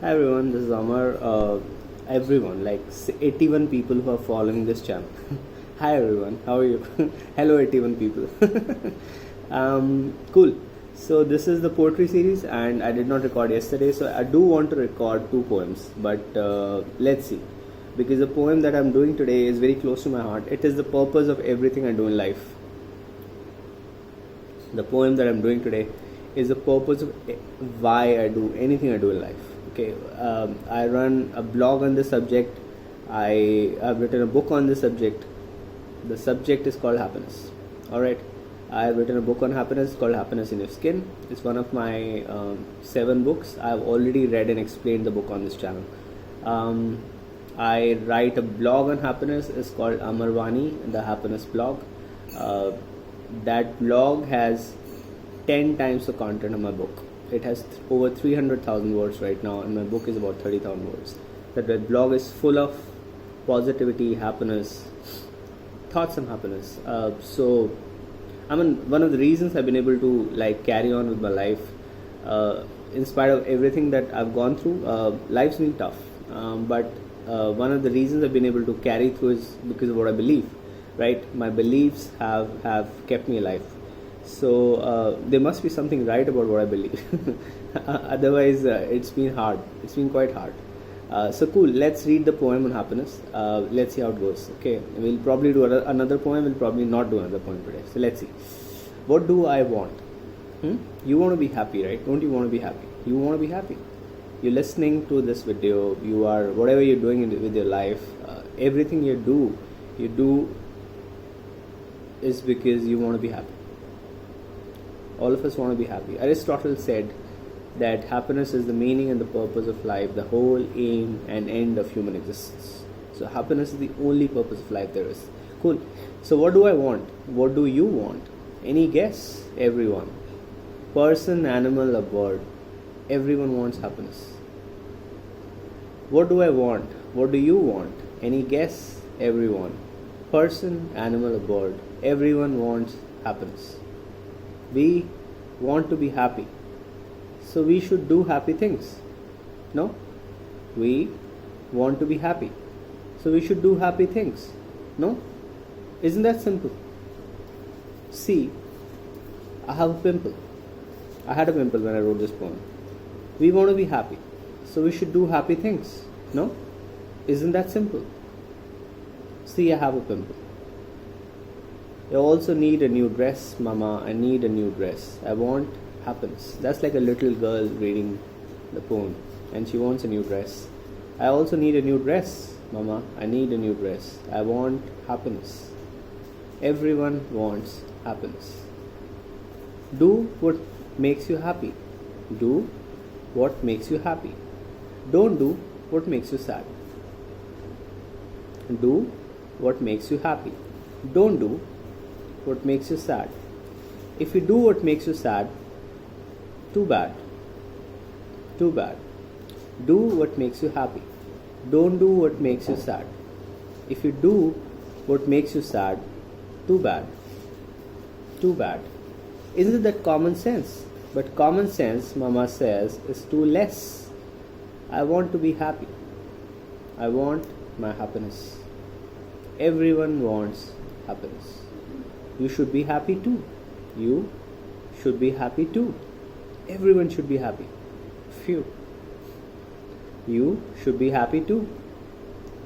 Hi everyone, this is Amar. Everyone, like 81 people who are following this channel. Hi everyone, how are you? Hello 81 people. Cool. So this is the poetry series, and I did not record yesterday, so I do want to record two poems. But let's see, because the poem that I'm doing today is very close to my heart. It is the purpose of everything I do in life. The poem that I'm doing today is the purpose of why I do anything I do in life. Okay, I run a blog on this subject. I've written a book on this subject. The subject is called happiness. All right, I've written a book on happiness called Happiness in Your Skin. It's one of my 7 books. I've already read and explained the book on this channel. I write a blog on happiness. It's called Amarvani, the Happiness Blog. That blog has 10 times the content of my book. It has over 300,000 words right now, and my book is about 30,000 words. That blog is full of positivity, happiness, thoughts on happiness. So, one of the reasons I've been able to carry on with my life, in spite of everything that I've gone through. Life's been tough, but one of the reasons I've been able to carry through is because of what I believe. Right, my beliefs have kept me alive. So there must be something right about what I believe. Otherwise, it's been hard. It's been quite hard. So cool. Let's read the poem on happiness. Let's see how it goes. Okay, we'll probably do another poem. We'll probably not do another poem today. So let's see. What do I want? You want to be happy, right? Don't you want to be happy? You want to be happy. You're listening to this video. You are whatever you're doing with your life. Everything you do is because you want to be happy. All of us want to be happy. Aristotle said that happiness is the meaning and the purpose of life, the whole aim and end of human existence. So happiness is the only purpose of life there is. Cool. So what do I want? What do you want? Any guess? Everyone. Person, animal, or bird. Everyone wants happiness. What do I want? What do you want? Any guess? Everyone. Person, animal, or bird. Everyone wants happiness. We want to be happy, so we should do happy things. No? We want to be happy, so we should do happy things. No? Isn't that simple? See, I have a pimple. I had a pimple when I wrote this poem. We want to be happy, so we should do happy things. No? Isn't that simple? See, I have a pimple. I also need a new dress, Mama. I need a new dress. I want happiness. That's like a little girl reading the poem, and she wants a new dress. I also need a new dress, Mama. I need a new dress. I want happiness. Everyone wants happiness. Do what makes you happy. Do what makes you happy. Don't do what makes you sad. Do what makes you happy. Don't do what makes you sad. If you do what makes you sad, too bad. Too bad. Do what makes you happy. Don't do what makes you sad. If you do what makes you sad, too bad. Too bad. Isn't that common sense? But common sense, Mama says, is too less. I want to be happy. I want my happiness. Everyone wants happiness. You should be happy too. You should be happy too. Everyone should be happy. Phew. You should be happy too.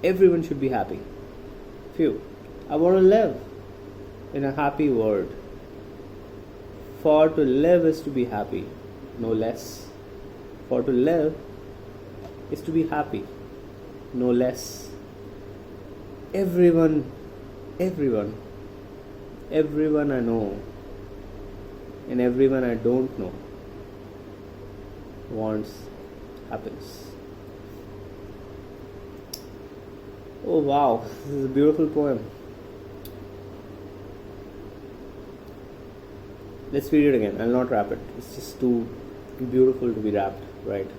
Everyone should be happy. Phew. I want to live in a happy world. For to live is to be happy, no less. For to live is to be happy, no less. Everyone I know and everyone I don't know wants happiness. Oh wow, this is a beautiful poem. Let's read it again. I'll not rap it. It's just too beautiful to be rapped, right?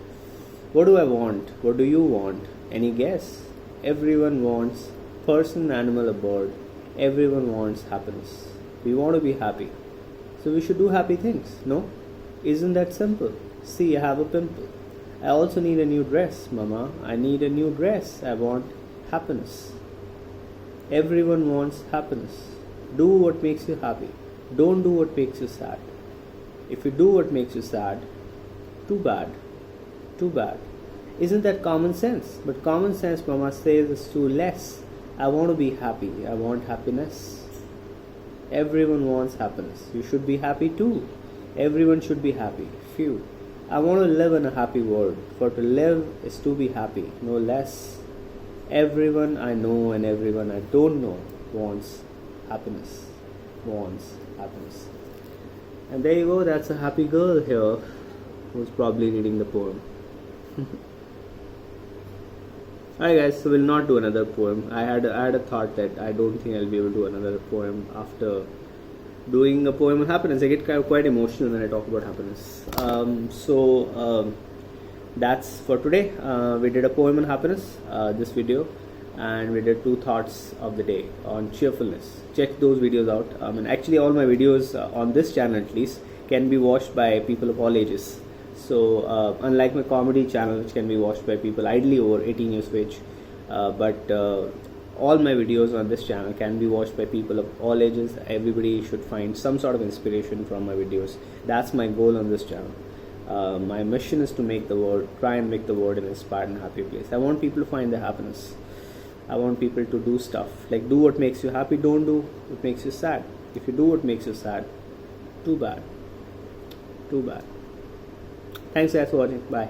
What do I want? What do you want? Any guess? Everyone wants, person, animal, or bird. Everyone wants happiness. We want to be happy, so we should do happy things. No? Isn't that simple? See, I have a pimple. I also need a new dress, Mama. I need a new dress. I want happiness. Everyone wants happiness. Do what makes you happy. Don't do what makes you sad. If you do what makes you sad, too bad. Too bad. Isn't that common sense? But common sense, Mama says, is too less. I want to be happy. I want happiness. Everyone wants happiness. You should be happy too. Everyone should be happy. Phew. I want to live in a happy world. For to live is to be happy, no less. Everyone I know and everyone I don't know wants happiness. Wants happiness. And there you go, that's a happy girl here who's probably reading the poem. Alright guys, so we'll not do another poem. I had a thought that I don't think I'll be able to do another poem after doing a poem on happiness. I get quite emotional when I talk about happiness. That's for today. We did a poem on happiness, this video, and we did 2 thoughts of the day on cheerfulness. Check those videos out. And actually all my videos on this channel at least can be watched by people of all ages. So unlike my comedy channel, which can be watched by people ideally over 18 years of age, but all my videos on this channel can be watched by people of all ages. Everybody should find some sort of inspiration from my videos. That's my goal on this channel. My mission is to try and make the world an inspired and happy place. I want people to find their happiness. I want people to do stuff like do what makes you happy, don't do what makes you sad. If you do what makes you sad, too bad. Too bad. Thanks guys for watching. Bye.